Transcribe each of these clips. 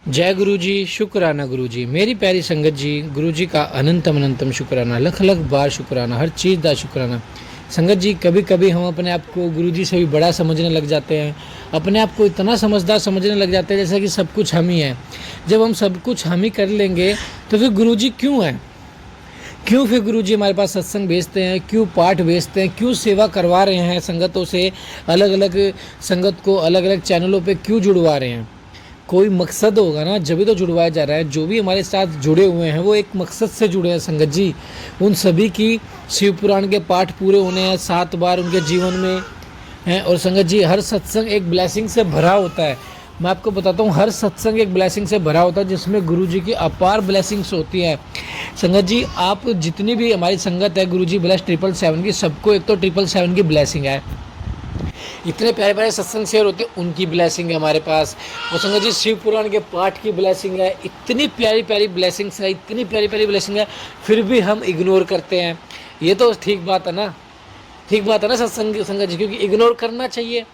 जय गुरु जी, शुक्राना गुरु जी। मेरी प्यारी संगत जी, गुरु जी का अनंतम अनंतम शुक्राना, लख लख बार शुक्राना, हर चीज़ का शुक्राना। संगत जी, कभी कभी हम अपने आप को गुरु जी से भी बड़ा समझने लग जाते हैं, अपने आप को इतना समझदार समझने लग जाते हैं जैसे कि सब कुछ हम ही हैं। जब हम सब कुछ हम ही कर लेंगे तो फिर गुरु जी क्यों हैं? क्यों फिर गुरु जी हमारे पास सत्संग भेजते हैं, क्यों पाठ भेजते हैं, क्यों सेवा करवा रहे हैं संगतों से, अलग अलग संगत को अलग अलग चैनलों पे क्यों जुड़वा रहे हैं? कोई मकसद होगा ना, जब भी तो जुड़वाया जा रहा है। जो भी हमारे साथ जुड़े हुए हैं वो एक मकसद से जुड़े हैं संगत जी। उन सभी की शिव पुराण के पाठ पूरे होने हैं 7 बार उनके जीवन में हैं। और संगत जी, हर सत्संग एक ब्लेसिंग से भरा होता है। मैं आपको बताता हूँ, हर सत्संग एक ब्लेसिंग से भरा होता है जिसमें गुरु जी की अपार ब्लेसिंग्स होती है। संगत जी, आप जितनी भी हमारी संगत है गुरु जी ब्लेस 777 की, सबको एक तो 777 की ब्लेसिंग है। इतने प्यारे प्यारे सत्संग शेयर होते हैं, उनकी ब्लेसिंग है हमारे पास। और संगत जी, शिव पुराण के पाठ की ब्लेसिंग है। इतनी प्यारी प्यारी ब्लेसिंग्स है, इतनी प्यारी प्यारी ब्लेसिंग है, फिर भी हम इग्नोर करते हैं। ये तो ठीक बात है ना, ठीक बात है ना सत्संग संगत जी, क्योंकि इग्नोर करना चाहिए।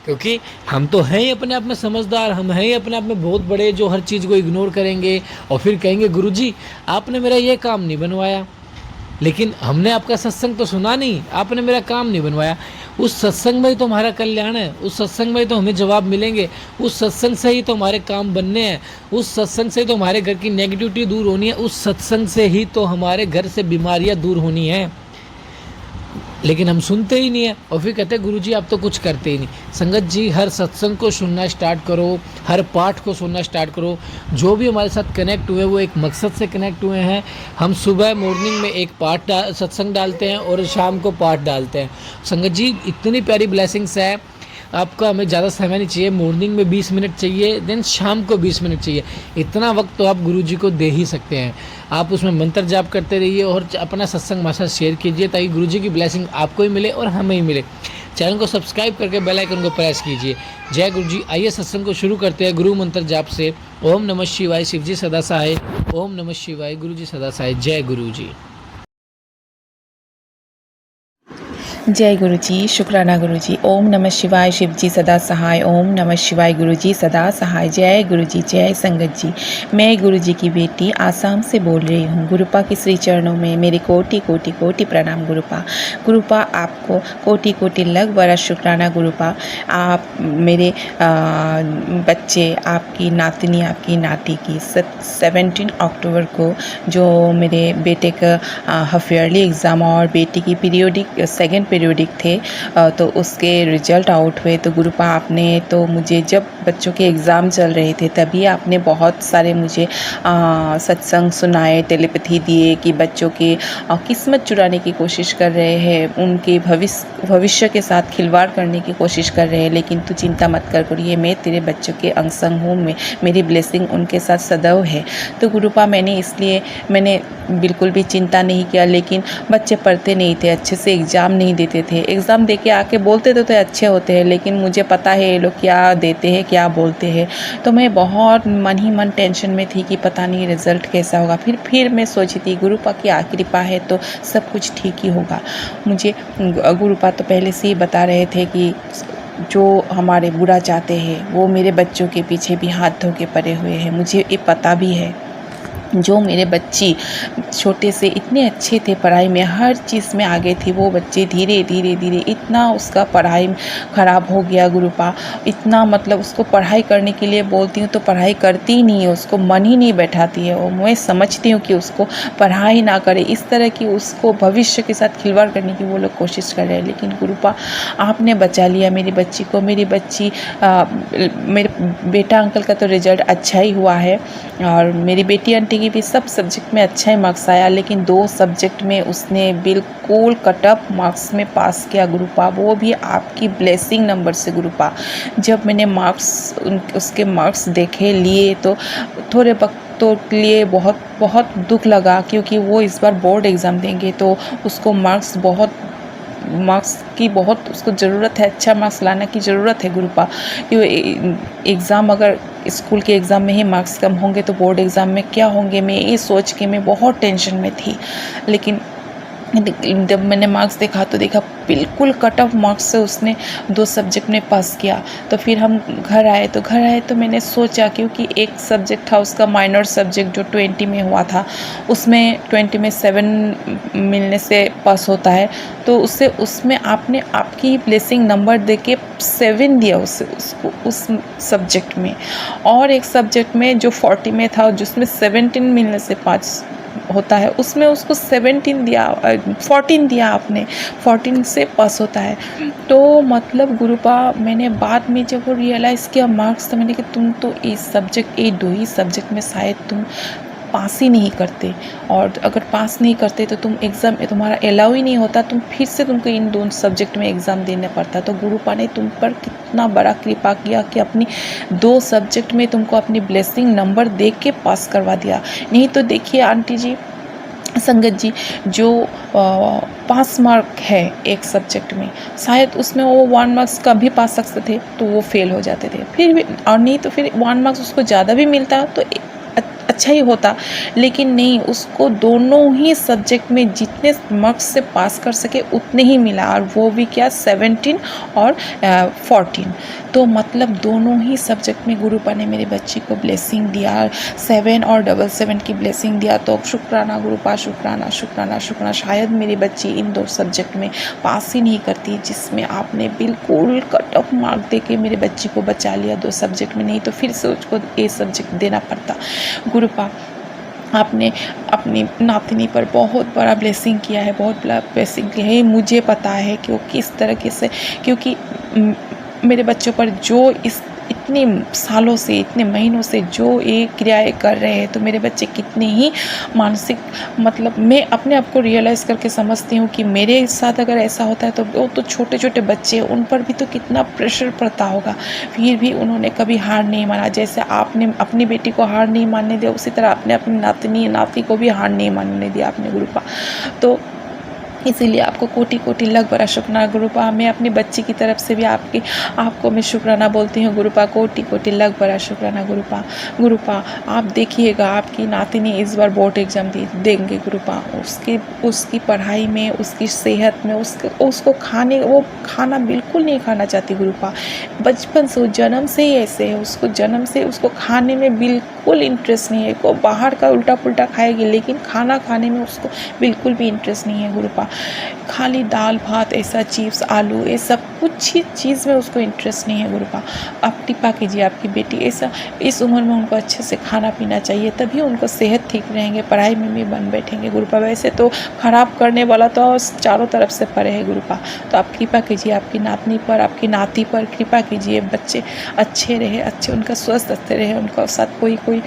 क्योंकि हम तो हैं ही अपने आप में समझदार, हम हैं ही अपने आप में बहुत बड़े, जो हर चीज़ को इग्नोर करेंगे और फिर कहेंगे गुरु जी आपने मेरा ये काम नहीं बनवाया। लेकिन हमने आपका सत्संग तो सुना नहीं, आपने मेरा काम नहीं बनवाया। उस सत्संग में ही तो हमारा कल्याण है, उस सत्संग में ही तो हमें जवाब मिलेंगे, उस सत्संग से ही तो हमारे काम बनने हैं, उस सत्संग से ही तो हमारे घर की नेगेटिविटी दूर होनी है, उस सत्संग से ही तो हमारे घर से बीमारियां दूर होनी है। लेकिन हम सुनते ही नहीं है और फिर कहते हैं गुरु जी आप तो कुछ करते ही नहीं। संगत जी, हर सत्संग को सुनना स्टार्ट करो, हर पाठ को सुनना स्टार्ट करो। जो भी हमारे साथ कनेक्ट हुए वो एक मकसद से कनेक्ट हुए हैं। हम सुबह मॉर्निंग में एक पाठ सत्संग डालते हैं और शाम को पाठ डालते हैं। संगत जी, इतनी प्यारी ब्लेसिंग्स है। आपका हमें ज़्यादा समय नहीं चाहिए, मॉर्निंग में 20 मिनट चाहिए, देन शाम को 20 मिनट चाहिए। इतना वक्त तो आप गुरु जी को दे ही सकते हैं। आप उसमें मंत्र जाप करते रहिए और अपना सत्संग हमारे साथ शेयर कीजिए ताकि गुरु जी की ब्लेसिंग आपको ही मिले और हमें ही मिले। चैनल को सब्सक्राइब करके बेल आइकन को प्रेस कीजिए। जय गुरु जी। आइए सत्संग को शुरू करते हैं गुरु मंत्र जाप से। ओम नमः शिवाय, शिव जी सदा सहाय। ओम नमः शिवाय, गुरु जी सदा सहाय। जय गुरु जी। जय गुरु जी, शुक्राना गुरु जी। ओम नमः शिवाय, शिव जी सदा सहाय। ओम नमः शिवाय, गुरु जी सदा सहाय। जय गुरु जी, जय संगत जी। मैं गुरु जी की बेटी आसाम से बोल रही हूँ। गुरुपा के श्री चरणों में मेरी कोटि कोटि कोटि प्रणाम गुरुपा। गुरुपा आपको कोटि कोटि लग बरस शुक्राना गुरुपा। आप मेरे बच्चे, आपकी नातनी, आपकी नाती की 17 अक्टूबर को जो मेरे बेटे का हाफ ईयरली एग्ज़ाम और बेटी की पीरियोडिक सेकेंड पीरियोडिक थे, तो उसके रिजल्ट आउट हुए। तो गुरुपा आपने तो मुझे, जब बच्चों के एग्ज़ाम चल रहे थे तभी आपने बहुत सारे मुझे सत्संग सुनाए, टेलीपैथी दिए कि बच्चों के किस्मत चुराने की कोशिश कर रहे हैं, उनके भविष्य के साथ खिलवाड़ करने की कोशिश कर रहे हैं। लेकिन तू चिंता मत कर करिए, मैं तेरे बच्चों के अंग संग हूँ, मेरी ब्लेसिंग उनके साथ सदैव है। तो गुरुपा मैंने बिल्कुल भी चिंता नहीं किया। लेकिन बच्चे पढ़ते नहीं थे, अच्छे से एग्ज़ाम नहीं देते थे। एग्ज़ाम दे के आके बोलते तो अच्छे होते हैं, लेकिन मुझे पता है ये लोग क्या देते हैं, क्या बोलते हैं। तो मैं बहुत मन ही मन टेंशन में थी कि पता नहीं रिज़ल्ट कैसा होगा। फिर मैं सोची थी गुरुपा की कृपा है तो सब कुछ ठीक ही होगा। मुझे गुरुपा तो पहले से ही बता रहे थे कि जो हमारे बुरा चाहते हैं वो मेरे बच्चों के पीछे भी हाथ धो के पड़े हुए हैं। मुझे ये पता भी है। जो मेरे बच्ची छोटे से इतने अच्छे थे, पढ़ाई में हर चीज़ में आगे थी, वो बच्चे धीरे धीरे धीरे इतना उसका पढ़ाई ख़राब हो गया गुरुपा। इतना मतलब उसको पढ़ाई करने के लिए बोलती हूँ तो पढ़ाई करती ही नहीं है, उसको मन ही नहीं बैठाती है। और मैं समझती हूँ कि उसको पढ़ाई ना करे, इस तरह की उसको भविष्य के साथ खिलवाड़ करने की वो लोग कोशिश कर रहे हैं। लेकिन गुरुपा आपने बचा लिया मेरी बच्ची को। मेरे बेटा अंकल का तो रिज़ल्ट अच्छा ही हुआ है और मेरी बेटी आंटी की भी सब सब्जेक्ट में अच्छा ही मार्क्स आया। लेकिन 2 सब्जेक्ट में उसने बिल्कुल कटअप मार्क्स में पास किया गुरुपा, वो भी आपकी ब्लेसिंग नंबर से गुरुपा। जब मैंने उसके मार्क्स देखे लिए तो थोड़े वक्त तो लिए बहुत बहुत दुख लगा, क्योंकि वो इस बार बोर्ड एग्ज़ाम देंगे तो उसको मार्क्स की बहुत उसको ज़रूरत है, अच्छा मार्क्स लाने की ज़रूरत है गुरुपा। एग्ज़ाम अगर स्कूल के एग्ज़ाम में ही मार्क्स कम होंगे तो बोर्ड एग्ज़ाम में क्या होंगे, मैं ये सोच के मैं बहुत टेंशन में थी। लेकिन जब मैंने मार्क्स देखा तो देखा बिल्कुल कट ऑफ मार्क्स से उसने 2 सब्जेक्ट में पास किया। तो फिर हम घर आए तो मैंने सोचा, क्योंकि एक सब्जेक्ट था उसका माइनर सब्जेक्ट जो 20 में हुआ था, उसमें 20 में 7 मिलने से पास होता है, तो उसमें आपने आपकी ब्लेसिंग नंबर दे के 7 दिया उसको उस सब्जेक्ट में, और एक सब्जेक्ट में जो 40 में था जिसमें 17 मिलने से पास होता है, उसमें उसको 17 दिया, 14 दिया आपने, 14 से पास होता है। तो मतलब गुरुपा मैंने बाद में जब वो रियलाइज़ किया मार्क्स, तो मैंने कि तुम तो इस सब्जेक्ट, ये 2 ही सब्जेक्ट में शायद तुम पास ही नहीं करते, और अगर पास नहीं करते तो तुम एग्ज़ाम तुम्हारा अलाउ ही नहीं होता, तुम फिर से तुमको इन 2 सब्जेक्ट में एग्ज़ाम देना पड़ता। तो गुरुपा ने तुम पर कितना बड़ा कृपा किया कि अपनी 2 सब्जेक्ट में तुमको अपनी ब्लेसिंग नंबर दे के पास करवा दिया। नहीं तो देखिए आंटी जी, संगत जी, जो पास मार्क है एक सब्जेक्ट में, शायद उसमें वो 1 मार्क्स का भी पा सकते थे तो वो फेल हो जाते थे, फिर भी, और नहीं तो फिर 1 मार्क्स उसको ज़्यादा भी मिलता तो अच्छा ही होता, लेकिन नहीं, उसको दोनों ही सब्जेक्ट में जितने मार्क्स से पास कर सके उतने ही मिला, और वो भी क्या 17 और 14। तो मतलब दोनों ही सब्जेक्ट में गुरुपा ने मेरे बच्ची को ब्लेसिंग दिया, 7 और 7 की ब्लेसिंग दिया। तो शुक्राना गुरुपा, शुक्राना शुक्राना शुक्राना। शायद मेरी बच्ची इन 2 सब्जेक्ट में पास ही नहीं करती, जिसमें आपने बिल्कुल कट ऑफ मार्क दे के मेरे बच्ची को बचा लिया 2 सब्जेक्ट में, नहीं तो फिर से उसको ए सब्जेक्ट देना पड़ता। गुरुपा, आपने अपनी नातिनी पर बहुत बड़ा ब्लेसिंग किया है, बहुत बड़ा ब्लेसिंग किया है। मुझे पता है कि वो किस तरीके से, क्योंकि मेरे बच्चों पर जो इतने सालों से, इतने महीनों से जो ये क्रियाएं कर रहे हैं, तो मेरे बच्चे कितने ही मानसिक, मतलब मैं अपने आप को रियलाइज़ करके समझती हूँ कि मेरे साथ अगर ऐसा होता है तो वो तो छोटे छोटे बच्चे, उन पर भी तो कितना प्रेशर पड़ता होगा, फिर भी उन्होंने कभी हार नहीं माना। जैसे आपने अपनी बेटी को हार नहीं मानने दिया, उसी तरह आपने अपनी नाती को भी हार नहीं मानने दिया आपने गुरुपा। तो इसीलिए आपको कोटि कोटि लाख बड़ा शुक्राना गुरुपा। मैं अपनी बच्ची की तरफ से भी आपको मैं शुक्राना बोलती हूँ गुरुपा, कोटि कोटि लाख बड़ा शुक्राना गुरुपा। गुरुपा, आप देखिएगा आपकी नातिनी इस बार बोर्ड एग्ज़ाम देंगे गुरुपा, उसकी पढ़ाई में, उसकी सेहत में, उसको वो खाना बिल्कुल नहीं खाना चाहती गुरुपा। बचपन से, जन्म से ही ऐसे है, जन्म से उसको खाने में बिल्कुल इंटरेस्ट नहीं है। वो बाहर का उल्टा पुल्टा खाएगी, लेकिन खाना खाने में उसको बिल्कुल भी इंटरेस्ट नहीं है गुरुपा। खाली दाल भात, ऐसा चिप्स आलू, ये सब कुछ ही चीज़ में उसको इंटरेस्ट नहीं है गुरुपा। आप कृपा कीजिए, आपकी बेटी ऐसा इस उम्र में उनको अच्छे से खाना पीना चाहिए, तभी उनको सेहत ठीक रहेंगे, पढ़ाई में भी बन बैठेंगे गुरुपा। वैसे तो खराब करने वाला तो चारों तरफ से परे है गुरुपा। तो आप कृपा कीजिए, आपकी नातनी पर, आपकी नाती पर कृपा कीजिए, बच्चे अच्छे रहे, अच्छे उनका स्वस्थ अच्छे रहे, उनका साथ कोई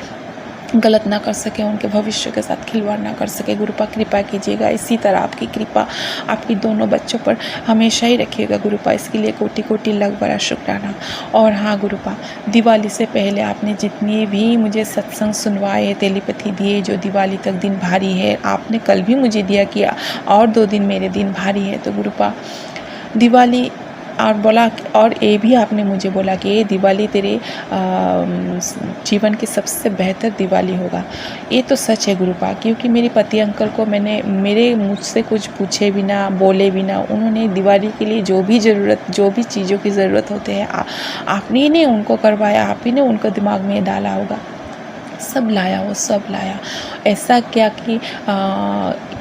गलत ना कर सके, उनके भविष्य के साथ खिलवाड़ ना कर सके गुरुपा। कृपा कीजिएगा, इसी तरह आपकी कृपा आपकी दोनों बच्चों पर हमेशा ही रखिएगा गुरुपा। इसके लिए कोटि कोटि लाख बड़ा शुक्राना। और हाँ गुरुपा, दिवाली से पहले आपने जितनी भी मुझे सत्संग सुनवाए, टेलीपैथी दिए, जो दिवाली तक दिन भारी है, आपने कल भी मुझे दिया कि और 2 दिन मेरे दिन भारी है। तो गुरुपा, दिवाली और बोला, और ये भी आपने मुझे बोला कि ये दिवाली तेरे जीवन की सबसे बेहतर दिवाली होगा। ये तो सच है गुरुपा, क्योंकि मेरे पति अंकल को मेरे मुझसे कुछ पूछे बिना, बोले बिना, उन्होंने दिवाली के लिए जो भी चीज़ों की ज़रूरत होते हैं, आपने ही ने उनको करवाया, आप ही ने उनको दिमाग में डाला होगा, सब लाया, वो सब लाया। ऐसा क्या कि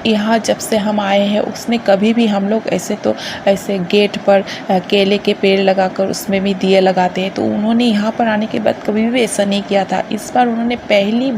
यहाँ जब से हम आए हैं, उसने कभी भी, हम लोग ऐसे गेट पर केले के पेड़ लगाकर उसमें भी दिए लगाते हैं, तो उन्होंने यहाँ पर आने के बाद कभी भी ऐसा नहीं किया था। इस बार उन्होंने पहली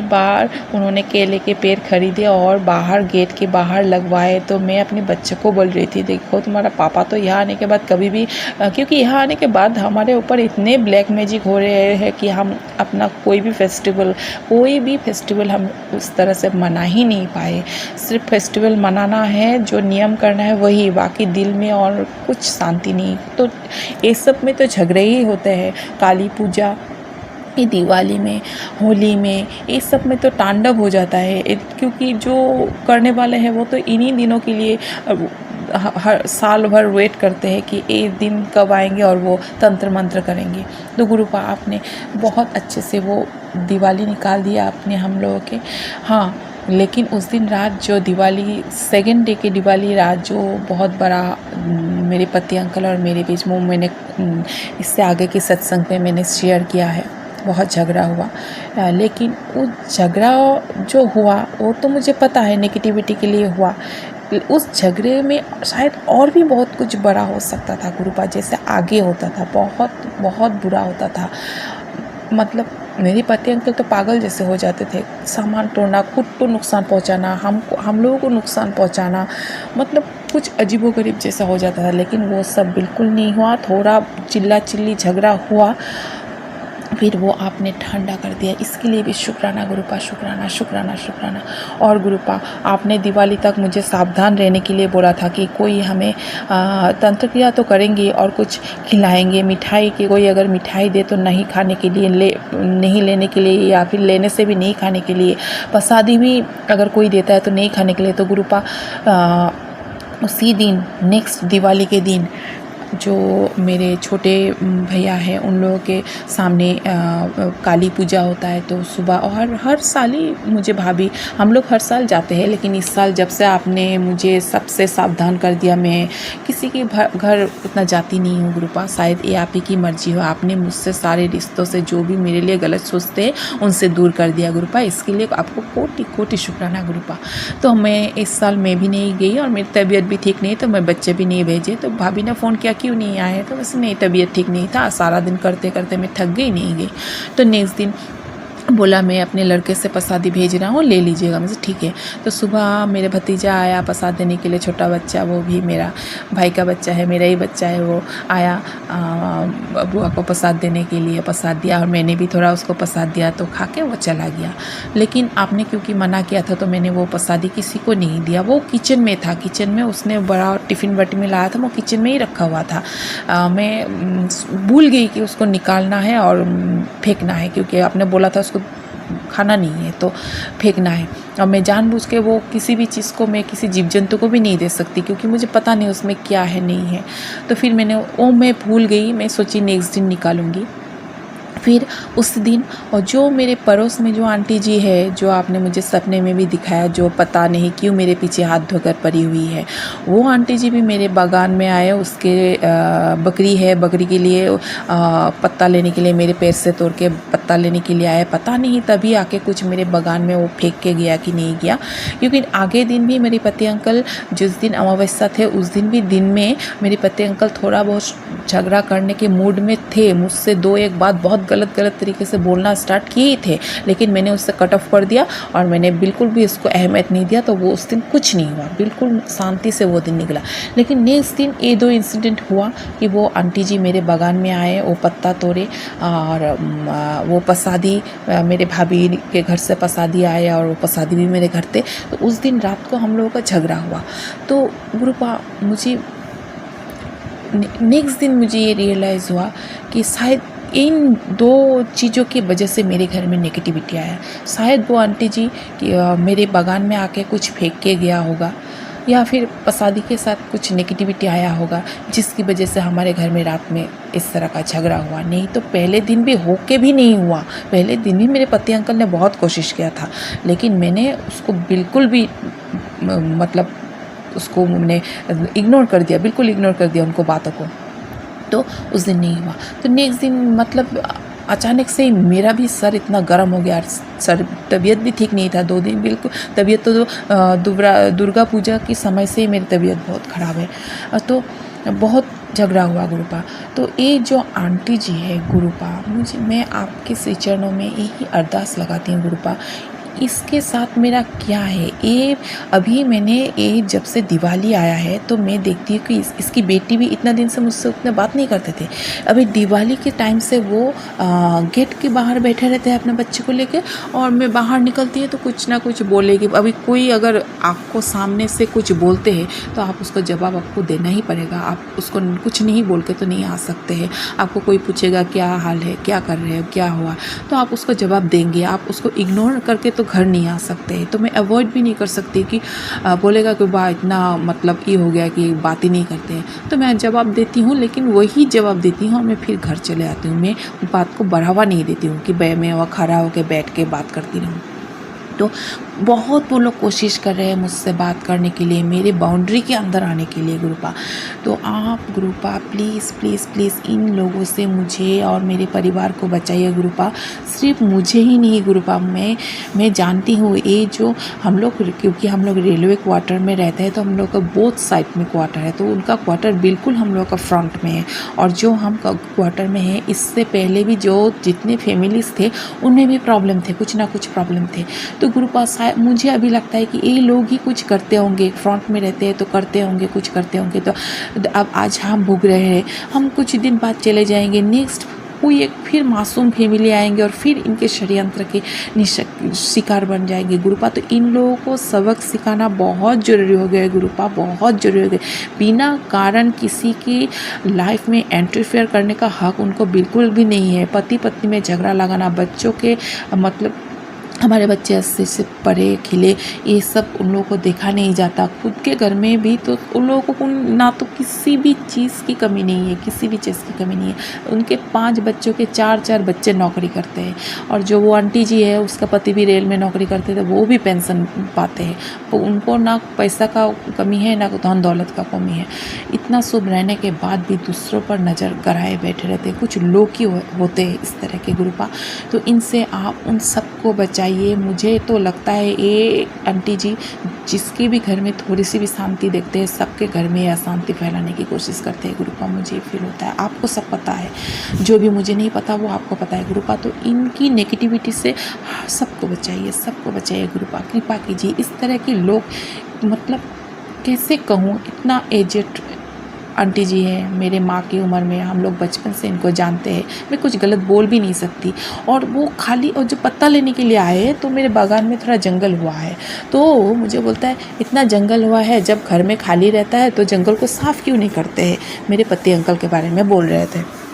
बार उन्होंने केले के पेड़ खरीदे और बाहर, गेट के बाहर लगवाए। तो मैं अपने बच्चे को बोल रही थी, देखो तुम्हारा पापा तो यहाँ आने के बाद कभी भी, क्योंकि यहाँ आने के बाद हमारे ऊपर इतने ब्लैक मैजिक हो रहे हैं कि हम अपना कोई भी फेस्टिवल हम उस तरह से मना ही नहीं पाए। सिर्फ फेस्टिवल मनाना है, जो नियम करना है वही, बाकी दिल में और कुछ शांति नहीं। तो ये सब में तो झगड़े ही होते हैं। काली पूजा, ये दिवाली में, होली में, ये सब में तो तांडव हो जाता है, क्योंकि जो करने वाले हैं वो तो इन्हीं दिनों के लिए हर साल भर वेट करते हैं कि एक दिन कब आएंगे और वो तंत्र मंत्र करेंगे। तो गुरुपा, आपने बहुत अच्छे से वो दिवाली निकाल दिया आपने हम लोगों के। हाँ, लेकिन उस दिन रात जो दिवाली सेकेंड डे की दिवाली रात जो बहुत बड़ा मेरे पति अंकल और मेरे बीच में मैंने इससे आगे के सत्संग पे मैंने शेयर किया है, बहुत झगड़ा हुआ। लेकिन वो झगड़ा जो हुआ वो तो मुझे पता है नेगेटिविटी के लिए हुआ। उस झगड़े में शायद और भी बहुत कुछ बड़ा हो सकता था गुरुपा, जैसे आगे होता था बहुत बहुत बुरा होता था। मतलब मेरे पति अंकल तो पागल जैसे हो जाते थे, सामान तोड़ना, खुद को नुकसान पहुंचाना, हम लोगों को नुकसान पहुंचाना, मतलब कुछ अजीबोगरीब जैसा हो जाता था। लेकिन वो सब बिल्कुल नहीं हुआ। थोड़ा चिल्ला चिल्ली झगड़ा हुआ, फिर वो आपने ठंडा कर दिया। इसके लिए भी शुक्राना गुरुपा, शुक्राना शुक्राना शुक्राना। और गुरुपा आपने दिवाली तक मुझे सावधान रहने के लिए बोला था कि कोई हमें तंत्र क्रिया तो करेंगे और कुछ खिलाएंगे, मिठाई की कोई अगर मिठाई दे तो नहीं खाने के लिए, नहीं लेने के लिए, या फिर लेने से भी नहीं खाने के लिए। प्रसादी भी अगर कोई देता है तो नहीं खाने के लिए। तो गुरुपा उसी दिन नेक्स्ट दिवाली के दिन जो मेरे छोटे भैया हैं उन लोगों के सामने काली पूजा होता है, तो सुबह, और हर साल ही मुझे भाभी, हम लोग हर साल जाते हैं, लेकिन इस साल जब से आपने मुझे सबसे सावधान कर दिया, मैं किसी के घर उतना जाती नहीं हूँ गुरुपा। शायद ये आप ही की मर्जी हो, आपने मुझसे सारे रिश्तों से जो भी मेरे लिए गलत सोचते हैं उनसे दूर कर दिया गुरुपा। इसके लिए आपको कोटि कोटि शुक्राना गुरुपा। तो मैं इस साल मैं भी नहीं गई और मेरी तबीयत भी ठीक नहीं, तो मैं बच्चे भी नहीं भेजे। तो भाभी ने फ़ोन किया क्यों नहीं आए, तो बस नहीं, तबीयत ठीक नहीं था, सारा दिन करते करते मैं थक गई, नहीं गई। तो नेक्स्ट दिन बोला मैं अपने लड़के से प्रसादी भेज रहा हूँ, ले लीजिएगा। मुझे ठीक है। तो सुबह मेरे भतीजा आया प्रसाद देने के लिए, छोटा बच्चा, वो भी मेरा भाई का बच्चा है, मेरा ही बच्चा है। वो आया बुआ को प्रसाद देने के लिए, प्रसाद दिया और मैंने भी थोड़ा उसको प्रसाद दिया, तो खा के वो चला गया। लेकिन आपने क्योंकि मना किया था तो मैंने वो प्रसादी किसी को नहीं दिया। वो किचन में था, किचन में उसने बड़ा टिफ़िन बटी में लाया था, वो किचन में ही रखा हुआ था। मैं भूल गई कि उसको निकालना है और फेंकना है, क्योंकि आपने बोला था उसको खाना नहीं है तो फेंकना है। और मैं जानबूझ के वो किसी भी चीज़ को मैं किसी जीव जंतु को भी नहीं दे सकती, क्योंकि मुझे पता नहीं उसमें क्या है नहीं है। तो फिर मैं भूल गई, मैं सोची नेक्स्ट दिन निकालूंगी। फिर उस दिन, और जो मेरे पड़ोस में जो आंटी जी है, जो आपने मुझे सपने में भी दिखाया, जो पता नहीं क्यों मेरे पीछे हाथ धोकर पड़ी हुई है, वो आंटी जी भी मेरे बागान में आए। उसके बकरी है, बकरी के लिए पत्ता लेने के लिए मेरे पैर से तोड़ के पत्ता लेने के लिए आए। पता नहीं तभी आके कुछ मेरे बागान में वो फेंक के गया कि नहीं गया, क्योंकि आगे दिन भी मेरे पति अंकल जिस दिन अमावस्या थे उस दिन भी दिन में मेरे पति अंकल थोड़ा बहुत झगड़ा करने के मूड में थे। मुझसे दो एक बात बहुत गलत तरीके से बोलना स्टार्ट किए ही थे, लेकिन मैंने उससे कट ऑफ कर दिया और मैंने बिल्कुल भी उसको अहमियत नहीं दिया। तो वो उस दिन कुछ नहीं हुआ, बिल्कुल शांति से वो दिन निकला। लेकिन नेक्स्ट दिन ये दो इंसिडेंट हुआ कि वो आंटी जी मेरे बागान में आए, वो पत्ता तोड़े और वो प्रसादी मेरे भाभी के घर से प्रसादी आए और वो प्रसादी भी मेरे घर थे। तो उस दिन रात को हम लोगों का झगड़ा हुआ। तो गुरुपा मुझे नेक्स्ट दिन मुझे ये रियलाइज़ हुआ कि शायद इन दो चीज़ों की वजह से मेरे घर में नेगेटिविटी आया। शायद वो आंटी जी मेरे बागान में आके कुछ फेंक के गया होगा, या फिर प्रसादी के साथ कुछ नेगेटिविटी आया होगा, जिसकी वजह से हमारे घर में रात में इस तरह का झगड़ा हुआ। नहीं तो पहले दिन भी हो के भी नहीं हुआ। पहले दिन भी मेरे पति अंकल ने बहुत कोशिश किया था, लेकिन मैंने उसको बिल्कुल भी मतलब उसको मैंने इग्नोर कर दिया, बिल्कुल इग्नोर कर दिया उनको बातों को। तो उस दिन नहीं हुआ। तो नेक्स्ट दिन मतलब अचानक से मेरा भी सर इतना गर्म हो गया, सर तबीयत भी ठीक नहीं था 2 दिन बिल्कुल। तबीयत तो दुर्गा पूजा की समय से ही मेरी तबीयत बहुत ख़राब है। तो बहुत झगड़ा हुआ गुरुपा। तो ये जो आंटी जी है गुरुपा, मैं आपके श्री चरणों में यही अरदास लगाती हूँ गुरुपा, इसके साथ मेरा क्या है। ये अभी मैंने ये जब से दिवाली आया है तो मैं देखती हूँ कि इसकी बेटी भी इतना दिन से मुझसे उतने बात नहीं करते थे। अभी दिवाली के टाइम से वो गेट के बाहर बैठे रहते हैं अपने बच्चे को लेके, और मैं बाहर निकलती है तो कुछ ना कुछ बोलेगी। अभी कोई अगर आपको सामने से कुछ बोलते हैं तो आप उसका जवाब आपको देना ही पड़ेगा। आप उसको कुछ नहीं बोल के तो नहीं आ सकते हैं। आपको कोई पूछेगा क्या हाल है, क्या कर रहे हो, क्या हुआ, तो आप उसको जवाब देंगे। आप उसको इग्नोर करके तो घर नहीं आ सकते। तो मैं अवॉइड भी नहीं कर सकती कि बोलेगा कि वाह इतना मतलब ये हो गया कि बात ही नहीं करते हैं। तो मैं जवाब देती हूँ, लेकिन वही जवाब देती हूँ और मैं फिर घर चले आती हूँ। मैं बात को बढ़ावा नहीं देती हूँ कि मैं वहाँ खड़ा होकर बैठ के बात करती रहूँ। तो बहुत वो लोग कोशिश कर रहे हैं मुझसे बात करने के लिए, मेरे बाउंड्री के अंदर आने के लिए गुरुपा। तो आप गुरुपा प्लीज़ प्लीज़ प्लीज़ इन लोगों से मुझे और मेरे परिवार को बचाइए गुरुपा। सिर्फ मुझे ही नहीं गुरुपा, मैं जानती हूँ ये जो हम लोग, क्योंकि हम लोग रेलवे क्वार्टर में रहते हैं तो हम लोग का बोथ साइड में क्वार्टर है, तो उनका क्वार्टर बिल्कुल हम लोग का फ्रंट में है। और जो हम क्वार्टर में है, इससे पहले भी जो जितने फैमिलीज़ थे उनमें भी प्रॉब्लम थे, कुछ ना कुछ प्रॉब्लम थे। तो गुरुपा शायद मुझे अभी लगता है कि ये लोग ही कुछ करते होंगे, फ्रंट में रहते हैं तो करते होंगे, कुछ करते होंगे। तो अब आज हम भुग रहे हैं, हम कुछ दिन बाद चले जाएंगे, नेक्स्ट कोई एक फिर मासूम फैमिली आएंगे और फिर इनके षड्यंत्र के शिकार बन जाएंगे गुरुपा। तो इन लोगों को सबक सिखाना बहुत ज़रूरी हो गया है गुरुपा, बहुत ज़रूरी हो गया। बिना कारण किसी की लाइफ में इंटरफेयर करने का हक उनको बिल्कुल भी नहीं है। पति पत्नी में झगड़ा लगाना, बच्चों के मतलब हमारे बच्चे अच्छे से पढ़े खिले, ये सब उन लोगों को देखा नहीं जाता। खुद के घर में भी तो उन लोगों को ना तो किसी भी चीज़ की कमी नहीं है, किसी भी चीज़ की कमी नहीं है। उनके 5 बच्चों के 4 बच्चे नौकरी करते हैं, और जो वो आंटी जी है उसका पति भी रेल में नौकरी करते थे, वो भी पेंशन पाते हैं। तो उनको ना पैसा का कमी है, ना धन दौलत का कमी है। इतना शुभ रहने के बाद भी दूसरों पर नज़र गड़ाए बैठे रहते हैं, कुछ लोग ही होते हैं इस तरह के गुरुपा। तो इनसे आप उन सबको बचाइए। मुझे तो लगता है ये आंटी जी जिसके भी घर में थोड़ी सी भी शांति देखते हैं, सबके घर में अशांति फैलाने की कोशिश करते हैं गुरुपा। मुझे फील होता है, आपको सब पता है, जो भी मुझे नहीं पता वो आपको पता है गुरुपा। तो इनकी नेगेटिविटी से सबको बचाइए गुरुपा, कृपा कीजिए। इस तरह के लोग, मतलब कैसे कहूँ, इतना एजेड आंटी जी है मेरे माँ की उम्र में, हम लोग बचपन से इनको जानते हैं, मैं कुछ गलत बोल भी नहीं सकती। और वो खाली, और जो पत्ता लेने के लिए आए हैं, तो मेरे बागान में थोड़ा जंगल हुआ है, तो मुझे बोलता है इतना जंगल हुआ है, जब घर में खाली रहता है तो जंगल को साफ़ क्यों नहीं करते हैं। मेरे पति अंकल के बारे में बोल रहे थे।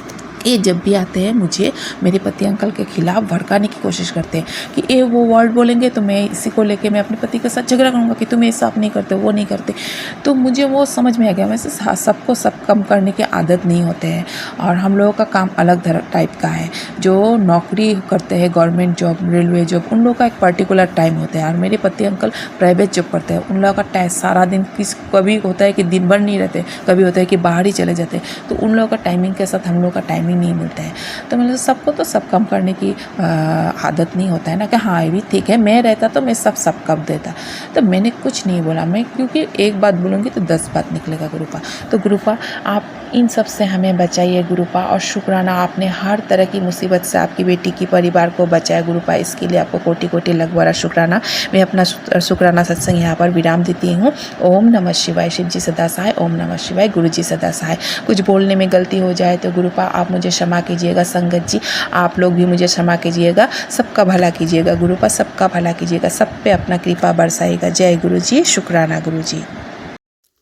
ये जब भी आते हैं मुझे मेरे पति अंकल के खिलाफ भड़काने की कोशिश करते हैं कि ये वो वर्ड बोलेंगे तो मैं इसी को लेके मैं अपने पति के साथ झगड़ा करूँगा कि तुम ये साफ नहीं करते, वो नहीं करते। तो मुझे वो समझ में आ गया, वैसे सबको सब कम करने की आदत नहीं होते हैं, और हम लोगों का काम अलग टाइप का है। जो नौकरी करते हैं, गवर्नमेंट जॉब, रेलवे जॉब, उन लोगों का एक पर्टिकुलर टाइम होता है, और मेरे पति अंकल प्राइवेट जॉब करते हैं, उन लोगों का टाइम सारा दिन, कभी होता है कि दिन भर नहीं रहते, कभी होता है कि बाहर ही चले जाते, तो उन लोगों का टाइमिंग के साथ हम लोग का टाइमिंग नहीं मिलता है। तो मतलब सबको तो सब काम करने की आदत नहीं होता है ना, कि हाँ ये भी ठीक है, मैं रहता तो मैं सब कब देता। तो मैंने कुछ नहीं बोला, मैं क्योंकि एक बात बोलूँगी तो 10 बात निकलेगा गुरुपा। तो गुरुपा आप इन सब से हमें बचाइए गुरुपा, और शुक्राना, आपने हर तरह की मुसीबत से आपकी बेटी की परिवार को बचाया गुरुपा, इसके लिए आपको कोटि कोटि लगभग शुक्राना। मैं अपना शुक्राना सत्संग यहाँ पर विराम देती हूँ। ओम नमः शिवाय, शिव जी सदा सहाय। ओम नमः शिवाय, गुरु जी सदा सहाय। कुछ बोलने में गलती हो जाए तो गुरुपा आप मुझे क्षमा कीजिएगा। संगत जी आप लोग भी मुझे क्षमा कीजिएगा, सबका भला कीजिएगा गुरुपा, सबका भला कीजिएगा, सब पे अपना कृपा बरसाइएगा। जय गुरु जी, शुक्राना गुरु जी।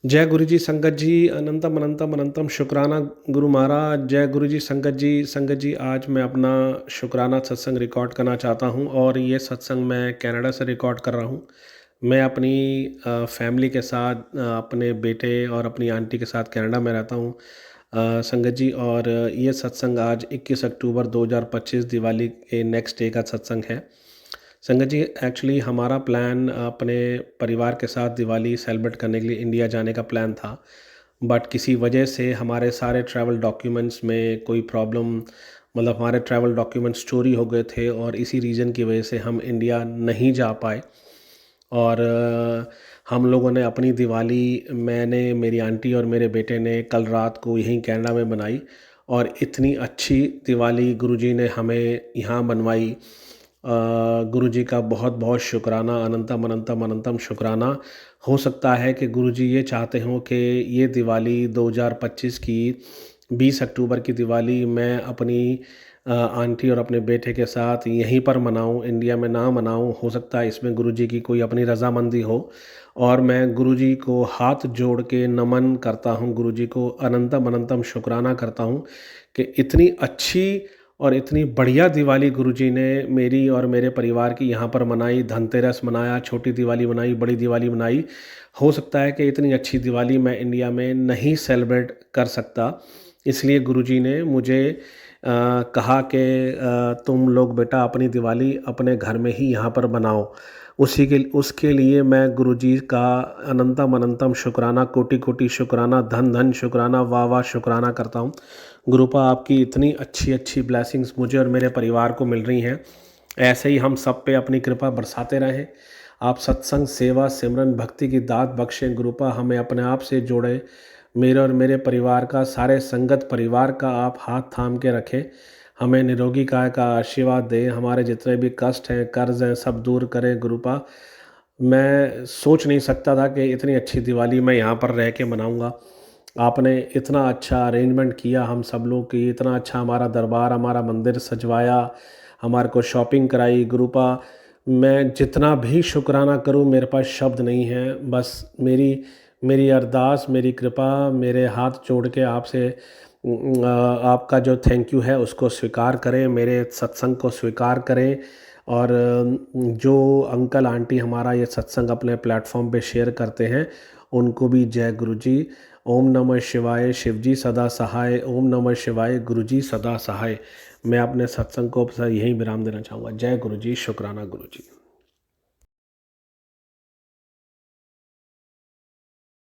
जय गुरु जी संगत जी, अनंतम अनंतम अनंतम शुक्राना गुरु महाराज। जय गुरु जी संगत जी। संगत जी आज मैं अपना शुक्राना सत्संग रिकॉर्ड करना चाहता हूं, और ये सत्संग मैं कनाडा से रिकॉर्ड कर रहा हूं। मैं अपनी फैमिली के साथ, अपने बेटे और अपनी आंटी के साथ कनाडा में रहता हूं संगत जी। और ये सत्संग आज 21 अक्टूबर 2025 दिवाली के नेक्स्ट डे का सत्संग है संगत जी। एक्चुअली हमारा प्लान अपने परिवार के साथ दिवाली सेलिब्रेट करने के लिए इंडिया जाने का प्लान था, बट किसी वजह से हमारे सारे ट्रैवल डॉक्यूमेंट्स में कोई प्रॉब्लम, मतलब हमारे ट्रैवल डॉक्यूमेंट्स चोरी हो गए थे, और इसी रीज़न की वजह से हम इंडिया नहीं जा पाए। और हम लोगों ने अपनी दिवाली, मैंने, मेरी आंटी और मेरे बेटे ने कल रात को यहीं कनाडा में बनाई, और इतनी अच्छी दिवाली गुरुजी ने हमें यहाँ बनवाई। गुरुजी का बहुत बहुत शुक्राना, अनंतम अनंतम अनंतम शुक्राना। हो सकता है कि गुरुजी ये चाहते हों कि ये दिवाली 2025 की 20 अक्टूबर की दिवाली मैं अपनी आंटी और अपने बेटे के साथ यहीं पर मनाऊं, इंडिया में ना मनाऊं। हो सकता है इसमें गुरुजी की कोई अपनी रजामंदी हो, और मैं गुरुजी को हाथ जोड़ के नमन करता हूं, गुरुजी को अनंतम अनंतम शुक्राना करता हूं कि इतनी अच्छी और इतनी बढ़िया दिवाली गुरुजी ने मेरी और मेरे परिवार की यहाँ पर मनाई। धनतेरस मनाया, छोटी दिवाली मनाई, बड़ी दिवाली मनाई। हो सकता है कि इतनी अच्छी दिवाली मैं इंडिया में नहीं सेलिब्रेट कर सकता, इसलिए गुरुजी ने मुझे कहा कि तुम लोग बेटा अपनी दिवाली अपने घर में ही यहाँ पर बनाओ। उसके लिए मैं गुरुजी का अनंतम अनंतम शुक्राना, कोटि कोटि शुक्राना, धन धन शुक्राना, वाह वाह शुक्राना करता हूँ। गुरुपा आपकी इतनी अच्छी अच्छी ब्लेसिंग्स मुझे और मेरे परिवार को मिल रही हैं, ऐसे ही हम सब पे अपनी कृपा बरसाते रहें। आप सत्संग, सेवा, सिमरन, भक्ति की दात बख्शें गुरुपा, हमें अपने आप से जोड़ें। मेरे और मेरे परिवार का, सारे संगत परिवार का आप हाथ थाम के रखें। हमें निरोगी काय का आशीर्वाद दें। हमारे जितने भी कष्ट हैं, कर्ज हैं, सब दूर करें गुरुपा। मैं सोच नहीं सकता था कि इतनी अच्छी दिवाली मैं यहाँ पर रह के मनाऊँगा। आपने इतना अच्छा अरेंजमेंट किया हम सब लोग की, इतना अच्छा हमारा दरबार, हमारा मंदिर सजवाया, हमारे को शॉपिंग कराई गुरुपा। मैं जितना भी शुक्राना करूं मेरे पास शब्द नहीं है। बस मेरी अरदास, मेरी कृपा, मेरे हाथ जोड़ के आपसे आपका जो थैंक यू है उसको स्वीकार करें, मेरे सत्संग को स्वीकार करें। और जो अंकल आंटी हमारा ये सत्संग अपने प्लेटफॉर्म पे शेयर करते हैं उनको भी जय गुरु जी। ओम नमः शिवाय, शिवजी सदा सहाय। ओम नमः शिवाय, गुरुजी सदा सहाय। मैं अपने सत्संग को यहीं विराम देना चाहूँगा। जय गुरु जी, शुक्राना गुरु जी।